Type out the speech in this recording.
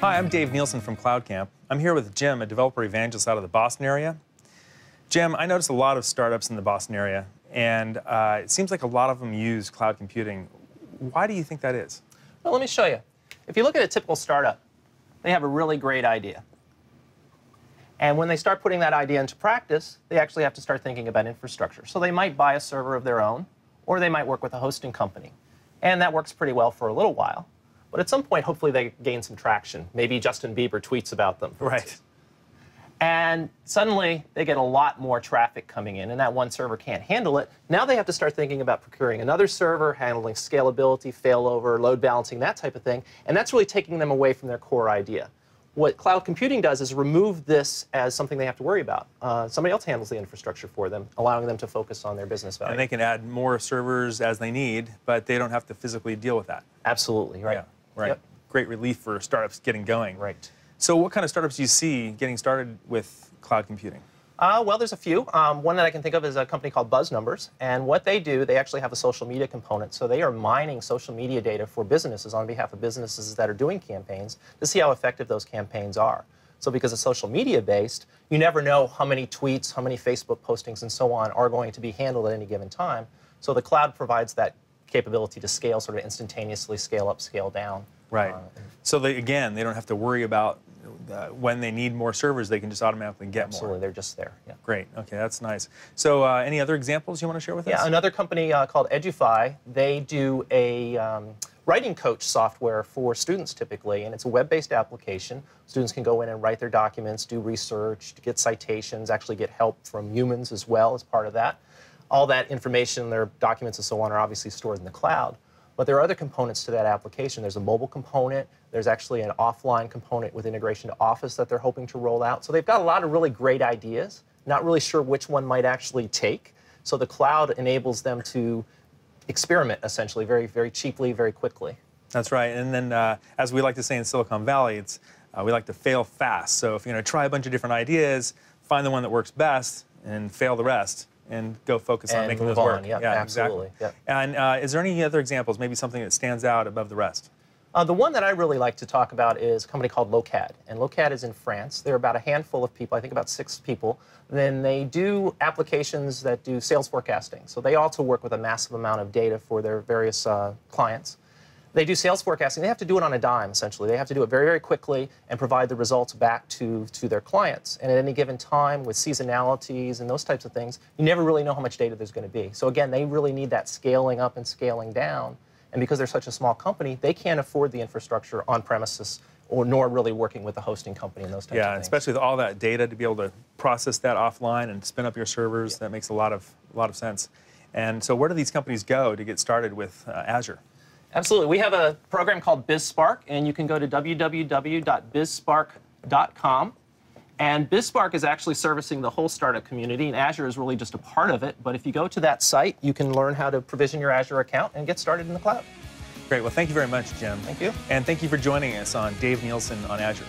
Hi, I'm Dave Nielsen from Cloud Camp. I'm here with Jim, a developer evangelist out of the Boston area. Jim, I noticed a lot of startups in the Boston area, and it seems like a lot of them use cloud computing. Why do you think that is? Well, let me show you. If you look at a typical startup, they have a really great idea. And when they start putting that idea into practice, they actually have to start thinking about infrastructure. So they might buy a server of their own, or they might work with a hosting company. And that works pretty well for a little while. But at some point, hopefully, they gain some traction. Maybe Justin Bieber tweets about them. Right. And suddenly, they get a lot more traffic coming in, and that one server can't handle it. Now they have to start thinking about procuring another server, handling scalability, failover, load balancing, that type of thing. And that's really taking them away from their core idea. What cloud computing does is remove this as something they have to worry about. Somebody else handles the infrastructure for them, allowing them to focus on their business value. And they can add more servers as they need, but they don't have to physically deal with that. Absolutely, right. Yeah, right. Yep. Great relief for startups getting going. Right. So what kind of startups do you see getting started with cloud computing? Well, there's a few. One that I can think of is a company called Buzz Numbers. And what they do, they actually have a social media component. So they are mining social media data for businesses on behalf of businesses that are doing campaigns to see how effective those campaigns are. So because it's social media based, you never know how many tweets, how many Facebook postings, and so on are going to be handled at any given time. So the cloud provides that capability to scale, sort of instantaneously scale up, scale down. Right. So again, they don't have to worry about when they need more servers, they can just automatically get more. Absolutely, they're just there. Yeah. Great. Okay, that's nice. So any other examples you want to share with us? Yeah, another company called Edufy, they do a writing coach software for students typically, and it's a web-based application. Students can go in and write their documents, do research, get citations, actually get help from humans as well as part of that. All that information, their documents and so on, are obviously stored in the cloud. But there are other components to that application. There's a mobile component. There's actually an offline component with integration to Office that they're hoping to roll out. So they've got a lot of really great ideas, not really sure which one might actually take. So the cloud enables them to experiment, essentially, very, very cheaply, very quickly. That's right. And then, as we like to say in Silicon Valley, we like to fail fast. So if you're going to try a bunch of different ideas, find the one that works best and fail the rest, and go focus on making those work. Yeah, absolutely. Exactly. Yep. And is there any other examples, maybe something that stands out above the rest? The one that I really like to talk about is a company called Locad. And Locad is in France. They're about a handful of people, I think about 6 people. Then they do applications that do sales forecasting. So they also work with a massive amount of data for their various clients. They do sales forecasting. They have to do it on a dime, essentially. They have to do it very, very quickly and provide the results back to their clients. And at any given time, with seasonalities and those types of things, you never really know how much data there's going to be. So again, they really need that scaling up and scaling down. And because they're such a small company, they can't afford the infrastructure on premises, or nor really working with a hosting company and those types of things. Yeah, especially with all that data, to be able to process that offline and spin up your servers, that makes a lot of sense. And so where do these companies go to get started with Azure? Absolutely. We have a program called BizSpark, and you can go to www.bizspark.com. And BizSpark is actually servicing the whole startup community, and Azure is really just a part of it. But if you go to that site, you can learn how to provision your Azure account and get started in the cloud. Great. Well, thank you very much, Jim. Thank you. And thank you for joining us on Dave Nielsen on Azure.